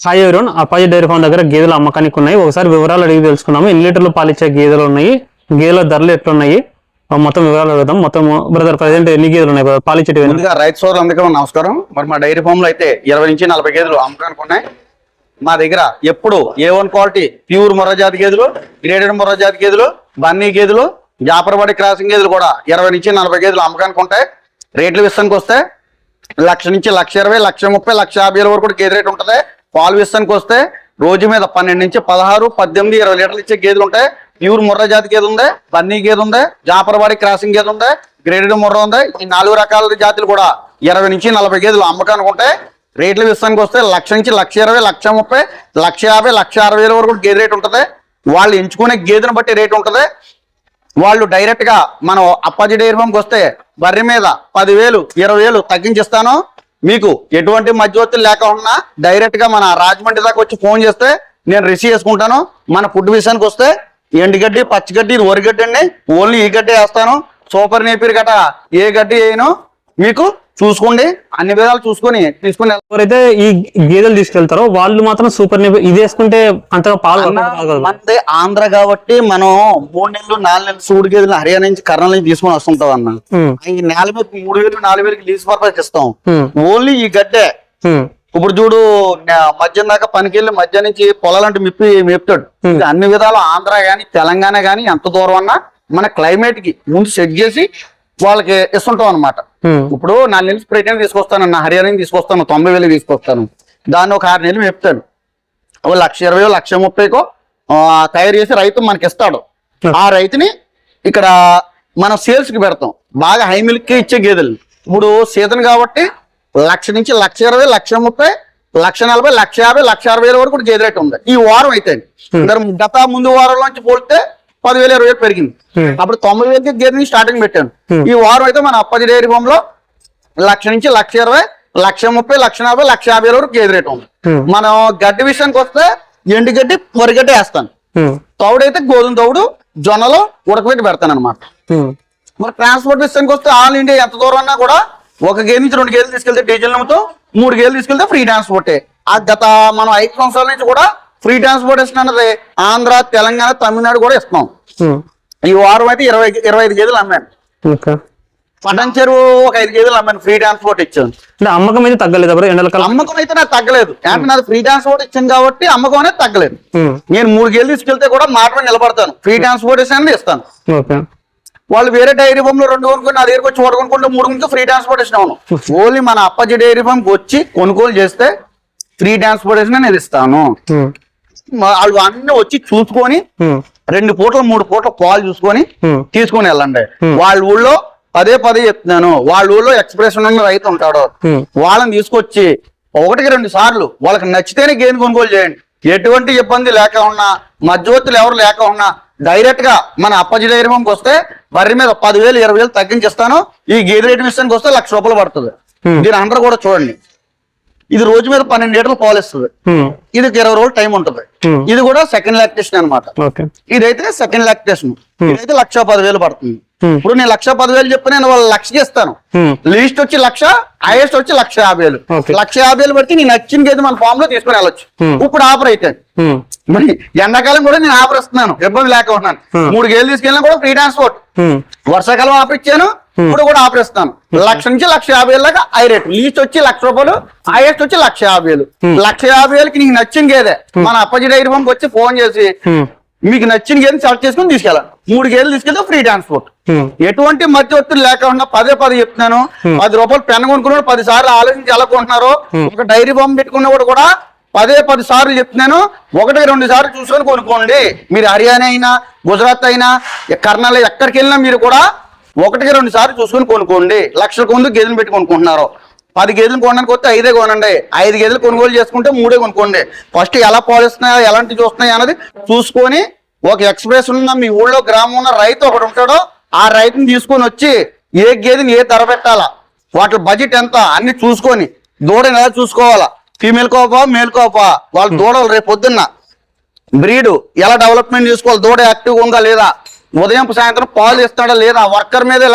Hi everyone, Appaji dairy farm దగ్గర గేదెలు అమ్మకానికి ఉన్నాయి. ఒకసారి వివరాలు అడిగి తెలుసుకున్నాము. ఎన్ని లీటర్లు పాలిచ్చే గేదెలు ఉన్నాయి, గేదెల ధరలు ఎట్లున్నాయి, మొత్తం వివరాలు అడుగుదాం. మొత్తం బ్రదర్ ప్రజెంట్ ఎన్ని గేదెలు ఉన్నాయి పాలిచ్చేటివి? ముందుగా రైతు సోదరులందరికీ నమస్కారం. మరి మా డైరీ ఫామ్ లో అయితే 20 నుంచి 40 గేదెలు అమ్మకానికి ఉన్నాయి. మా దగ్గర ఎప్పుడు A1 క్వాలిటీ ప్యూర్ మొర్రా జాతి గేదెలు, గ్రేడెడ్ మొర్రా జాతి గేదెలు, బన్నీ గేదెలు, జాపరవాడి క్రాసింగ్ గేదెలు కూడా 20 నుంచి 40 గేదెలు అమ్మకానికి ఉంటాయి. రేట్ల విషయానికి వస్తే 1,00,000 నుంచి 1,20,000, 1,30,000, 1,50,000 వరకు కూడా గేదె రేట్ ఉంటుంది. పాలు విషయానికి వస్తే రోజు మీద 12 నుంచి 16, 18, 20 లీటర్లు ఇచ్చే గేదెలు ఉంటాయి. ప్యూర్ మొర్రా జాతి గేదె ఉంది, బన్నీ గేదె ఉంది, జాపరవాడి క్రాసింగ్ గేదె ఉంది, గ్రేడెడ్ మొర్రా ఉంది. ఈ 4 రకాల జాతులు కూడా 20 నుంచి 40 గేదెలు అమ్మకానికి ఉంటాయి. రేట్ల విషయానికి వస్తే 1,00,000 నుంచి 1,20,000, 1,30,000, 1,50,000, 1,60,000 వరకు కూడా గేదె రేట్ ఉంటుంది. వాళ్ళు ఎంచుకునే గేదెను బట్టి రేట్ ఉంటుంది. వాళ్ళు డైరెక్ట్ గా మనం అప్పాజీ డైరీ ఫామ్కి వస్తే బర్రె మీద 10,000, 20,000 తగ్గించిస్తాను. మీకు ఎటువంటి మధ్యవర్తులు లేకుండా డైరెక్ట్ గా మన రాజమండ్రి దాకా వచ్చి ఫోన్ చేస్తే నేను రిసీవ్ చేసుకుంటాను. మన ఫుడ్ విషయానికి వస్తే ఎండుగడ్డి, పచ్చిగడ్డి, వరిగడ్డి అండి. ఓన్లీ ఈ గడ్డి వేస్తాను. సూపర్ నేపిర్ గట ఏ గడ్డి వేయను. మీకు చూసుకోండి, అన్ని విధాలు చూసుకొని తీసుకుని ఎవరైతే ఈ గేదెలు తీసుకెళ్తారో వాళ్ళు మాత్రం సూపర్ నేపిర్ ఇది వేసుకుంటే అంతగా పాలు మనది ఆంధ్ర కాబట్టి మనం 3 నెలలు 4 నెలలు సూడు గేదెలు హర్యానా నుంచి కర్నూలు నుంచి తీసుకొని వస్తుంటాం అన్న. ఈ నేల మీద 3,000, 4,000 లీజ్ పర్పస్ ఇస్తాం. ఓన్లీ ఈ గడ్డే. ఇప్పుడు చూడు మధ్యాహ్నం దాకా పనికెళ్ళి మధ్యాహ్నం నుంచి పొలాలంటే మెప్తాడు. అన్ని విధాలు ఆంధ్ర గాని తెలంగాణ గాని ఎంత దూరం అన్నా మన క్లైమేట్ కి ముందు సెట్ చేసి వాళ్ళకి ఇస్తుంటాం అనమాట. ఇప్పుడు 4 నెలలు స్ప్రే టైం తీసుకొస్తాను, హర్యానా తీసుకొస్తాను, 90,000 తీసుకొస్తాను. దాన్ని ఒక 6 నెలలు మెప్తాను. 1,20,000, 1,30,000 తయారు చేసి రైతు మనకి ఇస్తాడు. ఆ రైతుని ఇక్కడ మనం సేల్స్ కి పెడతాం. బాగా హై మిల్క్ ఇచ్చే గేదెలు ఇప్పుడు సీజన్ కాబట్టి 1,00,000 నుంచి 1,20,000, 1,30,000, 1,40,000, 1,50,000, 1,60,000 వరకు కూడా గేదె రేట్ ఉంది. ఈ వారం అయితే గత ముందు వారంలోంచి పోలితే 10,000, 20,000 పెరిగింది. అప్పుడు 90,000 గేదెని స్టార్టింగ్ పెట్టాను. ఈ వారం అయితే మన అప్పాజీ డైరీ ఫామ్ లో 1,00,000 నుంచి 1,20,000, 1,30,000, 1,40,000, 1,50,000 వరకు గేదె రేట్ ఉంది. మనం గడ్డి విషయానికి వస్తే ఎండుగడ్డి, వరిగడ్డి వేస్తాను. తౌడైతే గోధుమ తౌడు, జొన్నలో ఉడకబెట్టి పెడతాను అనమాట. మరి ట్రాన్స్పోర్ట్ విషయానికి వస్తే ఆల్ ఇండియా ఎంత దూరం అన్నా కూడా 1 గేదె నుంచి 2 గేదెలు తీసుకెళ్తే డీజిల్ నమ్ముతాం, 3 గేదెలు తీసుకెళ్తే ఫ్రీ ట్రాన్స్పోర్టే. ఆ గత మనం 5 సంవత్సరాల నుంచి కూడా ఫ్రీ ట్రాన్స్పోర్టేషన్ అన్నది ఆంధ్ర, తెలంగాణ, తమిళనాడు కూడా ఇస్తున్నాం. ఈ వారం అయితే 25 గేదెలు అమ్మాను. పటన్ చెరువు ఒక 5 గేదెలు అమ్మాను, ఫ్రీ ట్రాన్స్పోర్ట్ ఇచ్చాను. అమ్మకం అయితే తగ్గలేదు. అమ్మకం అయితే నాకు తగ్గలేదు. అంటే నాది ఫ్రీ ట్రాన్స్పోర్ట్ ఇచ్చాను కాబట్టి అమ్మకం అనేది తగ్గలేదు. నేను 3 గేదెలు తీసుకెళ్తే కూడా మాట మీద నిలబడతాను, ఫ్రీ ట్రాన్స్పోర్టేషన్ అనేది ఇస్తాను. వాళ్ళు వేరే డైరీ ఫామ్ లో 2 కొనుక్కొని నా దగ్గరకు వచ్చి కొనుక్కుంటే 3 నుంచి ఫ్రీ ట్రాన్స్పోర్టేషన్ అవును. ఓన్లీ మన అప్పాజీ డైరీ ఫామ్ వచ్చి కొనుగోలు చేస్తే ఫ్రీ ట్రాన్స్పోర్టేషన్ అనేది ఇస్తాను. వాళ్ళు అన్ని వచ్చి చూసుకొని 2 పూటలు 3 పూటలు పాలు చూసుకొని తీసుకొని వెళ్ళండి. వాళ్ళ ఊళ్ళో పదే చెప్తున్నాను, వాళ్ళ ఊళ్ళో ఎక్స్ప్రెస్ ఉన్న రైతు ఉంటాడు. వాళ్ళని తీసుకొచ్చి 1-2 సార్లు వాళ్ళకి నచ్చితేనే గేదె కొనుగోలు చేయండి. ఎటువంటి ఇబ్బంది లేకుండా, మధ్యవర్తులు ఎవరు లేకుండా డైరెక్ట్ గా మన అప్పాజీ డైరీ ఫామ్కి వస్తే బర్రె మీద 10,000, 20,000 తగ్గించిస్తాను. ఈ గేదె రేటు విషయానికి వస్తే 1,00,000 రూపాయలు పడుతుంది. దీని అందరూ కూడా చూడండి. ఇది రోజు మీద 12 లీటర్లు పాలు ఇస్తుంది. ఇది 20 రోజులు టైం ఉంటుంది. ఇది కూడా సెకండ్ లాక్టేషన్ అనమాట. ఇదైతే సెకండ్ లాక్టేషన్. ఇదైతే 1,10,000 పడుతుంది. ఇప్పుడు నేను 1,10,000 చెప్పి నేను వాళ్ళు 1,00,000 ఇస్తాను. లీస్ట్ వచ్చి 1,00,000, హైయెస్ట్ వచ్చి 1,50,000. 1,50,000 పడితే నేను నచ్చిన గేదె మన ఫామ్ లో తీసుకుని వెళ్ళొచ్చు. ఇప్పుడు ఆఫర్ అయితే మరి ఎండాకాలం కూడా నేను ఆఫర్ ఇస్తున్నాను, ఇబ్బంది లేకుండా. 3 గేదెలు తీసుకెళ్ళినా కూడా ఫ్రీ ట్రాన్స్పోర్ట్. వర్షాకాలం ఆఫర్ ఇచ్చాను, ఇప్పుడు కూడా ఆఫర్ ఇస్తాను. 1,00,000 నుంచి 1,50,000 దాకా హై రేట్. లీస్ట్ వచ్చి 1,00,000 రూపాయలు, హైయెస్ట్ వచ్చి 1,50,000. 1,50,000కి నీకు నచ్చిన గేదె మన అప్పాజీ డైరీ ఫామ్కి వచ్చి ఫోన్ చేసి మీకు నచ్చిన గేదెని సెలెక్ట్ చేసుకుని తీసుకెళ్ళాలి. 3 గేదెలు తీసుకెళ్తే ఫ్రీ ట్రాన్స్పోర్ట్. ఎటువంటి మధ్యవర్తులు లేకుండా పదే చెప్తున్నాను. 10 రూపాయలు పెన్ కొనుక్కున్నాడు 10 సార్లు ఆలోచించి ఎలా కొంటున్నారు. ఒక డైరీ ఫామ్ పెట్టుకున్నప్పుడు కూడా 10 సార్లు చెప్తున్నాను. 1-2 సార్లు చూసుకొని కొనుక్కోండి. మీరు హర్యానా అయినా, గుజరాత్ అయినా, కర్ణాటక ఎక్కడికి వెళ్ళినా మీరు కూడా 1-2 సార్లు చూసుకొని కొనుక్కోండి. 1,00,000 ముందు గేదెలు పెట్టి కొనుక్కుంటున్నారు. 10 గేదెలు కొనడానికి వస్తే 5 కొనండి. 5 గేదెలు కొనుగోలు చేసుకుంటే 3 కొనుక్కోండి. ఫస్ట్ ఎలా పాలిస్తున్నాయో, ఎలాంటి చూస్తున్నాయో అన్నది చూసుకొని ఒక ఎక్స్ప్రెస్ ఉన్న మీ ఊళ్ళో గ్రామం ఉన్న రైతు ఒకడు ఉంటాడో ఆ రైతుని తీసుకొని వచ్చి ఏ గేదెని ఏ ధర పెట్టాలా, వాటి బడ్జెట్ ఎంత అన్ని చూసుకొని దూడని ఎలా చూసుకోవాలా, ఫీమేల్ కోపా మేల్ కోపా, వాళ్ళ దూడలు రేపు పొద్దున్న బ్రీడ్ ఎలా డెవలప్మెంట్ చేసుకోవాలి, దూడ యాక్టివ్గా ఉందా లేదా, ఉదయం సాయంత్రం పాలు ఇస్తాడా లేదా, వర్కర్ మీదే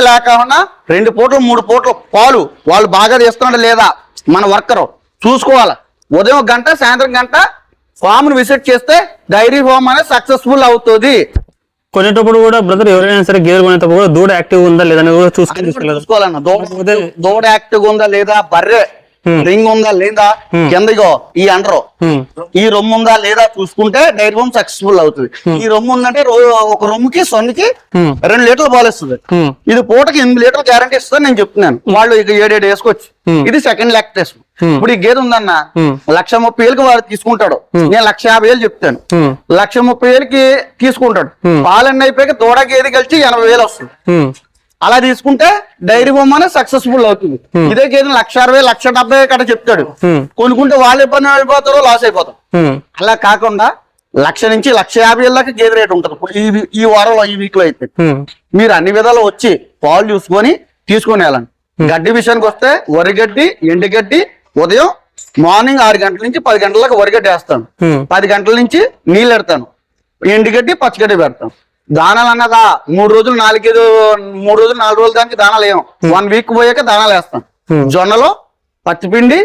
లేకుండా 2 పూటలు 3 పూటలు పాలు వాళ్ళు బాగా తీస్తున్నాడా లేదా మన వర్కరు, చూసుకోవాలి. ఉదయం గంట సాయంత్రం గంట ఫామ్ ను విజిట్ చేస్తే డైరీ ఫామ్ అనేది సక్సెస్ఫుల్ అవుతుంది. కొనేటప్పుడు కూడా బ్రదర్ ఎవరైనా సరే గేదెలు కొనేటప్పుడు కూడా దూడ యాక్టివ్ ఉందా లేదా కూడా చూసుకోవాలన్న. దూడ యాక్టివ్ ఉందా లేదా, బర్రె రింగ్ ఉందా లేదా, కిందగో ఈ అండరు ఈ రొమ్ము ఉందా లేదా చూసుకుంటే డైరీ ఫామ్ సక్సెస్ఫుల్ అవుతుంది. ఈ రొమ్ము ఉందంటే ఒక రొమ్ముకి సొన్నికి 2 లీటర్లు పాలిస్తుంది. ఇది పూటకి 8 లీటర్లు గ్యారంటీ ఇస్తుంది నేను చెప్తున్నాను. వాళ్ళు ఇక 7 వేసుకోవచ్చు. ఇది సెకండ్ లాక్టేషన్. ఇప్పుడు ఈ గేదె ఉందన్న 1,30,000కి వాడు తీసుకుంటాడు, నేను 1,50,000 చెప్తాను. 1,30,000కి తీసుకుంటాడు. పాలన్నీ అయిపోయాక దూడ గేదె కలిసి 80,000 వస్తుంది. అలా తీసుకుంటే డైరీ ఫామ్ అనేది సక్సెస్ఫుల్ అవుతుంది. ఇదే గేదె 1,60,000 1,70,000 కట్ట చెప్తాడు. కొనుక్కుంటే వాళ్ళు ఇబ్బంది అయిపోతారో లాస్ అయిపోతాం. అలా కాకుండా 1,00,000 నుంచి 1,50,000 దాకా గేదె రేట్ ఉంటుంది. ఇప్పుడు ఈ వారంలో ఈ వీక్ లో అయితే మీరు అన్ని విధాలు వచ్చి పాలు చూసుకొని తీసుకొని వెళ్ళండి. గడ్డి విషయానికి వస్తే వరిగడ్డి, ఎండుగడ్డి ఉదయం మార్నింగ్ 6 గంటల నుంచి 10 గంటల దాకా వరిగడ్డి వేస్తాను. 10 గంటల నుంచి నీళ్ళు పెడతాను. ఎండుగడ్డి పచ్చిగడ్డి పెడతాను. దానాలు అన్నదా 3 రోజులు 4 రోజులు దానికి దానాలు వేయం. 1 వీక్ పోయాక దానాలు వేస్తాం. జొన్నలో పచ్చిపిండి,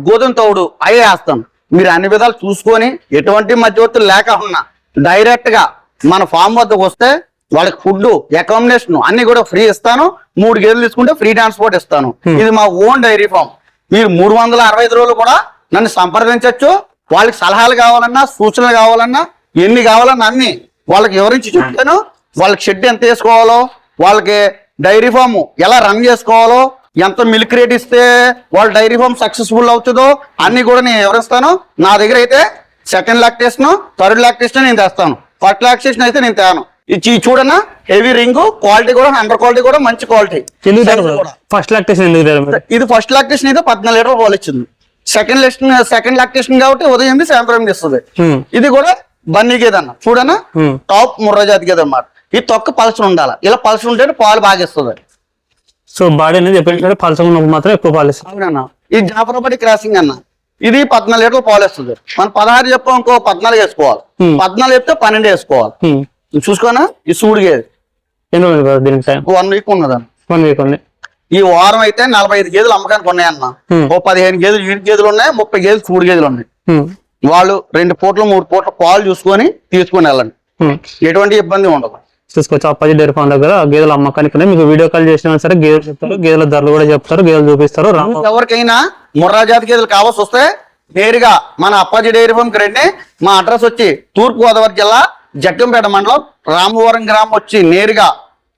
గోధుమ తౌడు అవి వేస్తాం. మీరు అన్ని విధాలు చూసుకొని ఎటువంటి మధ్యవర్తులు లేకుండా డైరెక్ట్ గా మన ఫామ్ వద్దకు వస్తే వాళ్ళకి ఫుడ్, అకామిడేషన్ అన్ని కూడా ఫ్రీ ఇస్తాను. 3 గేదెలు తీసుకుంటే ఫ్రీ ట్రాన్స్పోర్ట్ ఇస్తాను. ఇది మా ఓన్ డైరీ ఫామ్. మీరు 365 రోజులు కూడా నన్ను సంప్రదించవచ్చు. వాళ్ళకి సలహాలు కావాలన్నా, సూచనలు కావాలన్నా, ఎన్ని కావాలన్నా అన్ని వాళ్ళకి వివరించి చెప్తాను. వాళ్ళకి షెడ్ ఎంత వేసుకోవాలో, వాళ్ళకి డైరీ ఫామ్ ఎలా రన్ చేసుకోవాలో, ఎంత మిల్క్ రేట్ ఇస్తే వాళ్ళ డైరీ ఫామ్ సక్సెస్ఫుల్ అవుతుందో అన్ని కూడా నేను వివరిస్తాను. నా దగ్గర అయితే సెకండ్ లాక్టేషన్, థర్డ్ లాక్టేషన్ నేను తెస్తాను. ఫస్ట్ లాక్టేషన్ అయితే నేను తేను. ఇది చూడన్నా హెవీ రింగ్, క్వాలిటీ కూడా 100 క్వాలిటీ కూడా మంచి క్వాలిటీ. ఫస్ట్ లాక్టేషన్ ఇది ఫస్ట్ లాక్టేషన్ అయితే 14 లీటర్ పాలు ఇచ్చింది. సెకండ్ లాక్టేషన్ కాబట్టి ఉదయం సాయంత్రం ఇస్తుంది. ఇది కూడా బన్నీ గేదన్న చూడన్నా టాప్ ముర్రా జాతి గేదె అన్నమాట. ఈ తొక్క పలసలు ఉండాలి. ఇలా పలసలు ఉంటే పాలు బాగా ఇస్తుంది. సో బాడీ అనేది ఎప్పుడు పలసలు ఉన్నప్పుడు మాత్రం ఎక్కువ పాలు ఇస్తుంది. అవునన్నా. ఇది జాఫరాబాద్ క్రాసింగ్ అన్న. ఇది 14 లీటర్లు పాలు ఇస్తుంది. మనం 16 చెప్పాం ఇంకో 14 వేసుకోవాలి. 14 చెప్తే 12 వేసుకోవాలి. చూసుకోనా ఈ సూడు గేదె దీనికి 1 వీక్ ఉన్నదన్న. 1 వీక్ ఉంది. ఈ వారం అయితే 45 గేదెలు అమ్మకానికి ఉన్నాయన్న. ఓ 15 గేదెలు ఈడు గేదెలు ఉన్నాయి, 30 గేదెలు సూడు గేదెలు ఉన్నాయి. వాళ్ళు 2 పూటలు 3 పూటలు పాలు చూసుకొని తీసుకుని వెళ్ళండి. ఎటువంటి ఇబ్బంది ఉండదు. చూసుకోవచ్చు. అప్పాజీ డైరీ ఫామ్ దగ్గర గేదెల అమ్మకానికి ఉన్నాయి. మీకు వీడియో కాల్ చేసినా సరే గేదెలు చెప్తారు, గేదెల ధరలు కూడా చెప్తారు, గేదెలు చూపిస్తారు. ఎవరికైనా ముర్రా జాతి గేదెలు కావాల్సి వస్తే నేరుగా మన అప్పాజీ డైరీ ఫామ్ కి రండి. మా అడ్రస్ వచ్చి తూర్పు గోదావరి జిల్లా జగ్గంపేట మండలం రామవరం గ్రామం వచ్చి నేరుగా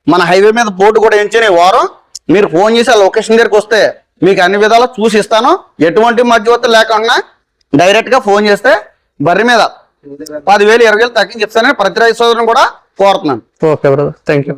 మన హైవే మీద బోర్డు కూడా ఎంచిన వారం మీరు ఫోన్ చేసి ఆ లొకేషన్ దగ్గరికి వస్తే మీకు అన్ని విధాలు చూసి ఇస్తాను. ఎటువంటి మధ్యవర్తులు లేకుండా డైరెక్ట్ గా ఫోన్ చేస్తే బర్రె మీద 10,000 20,000 తగ్గించి చెప్తానని ప్రతి రైతు సోదరుని కూడా కోరుతున్నాను. Okay brother, thank you.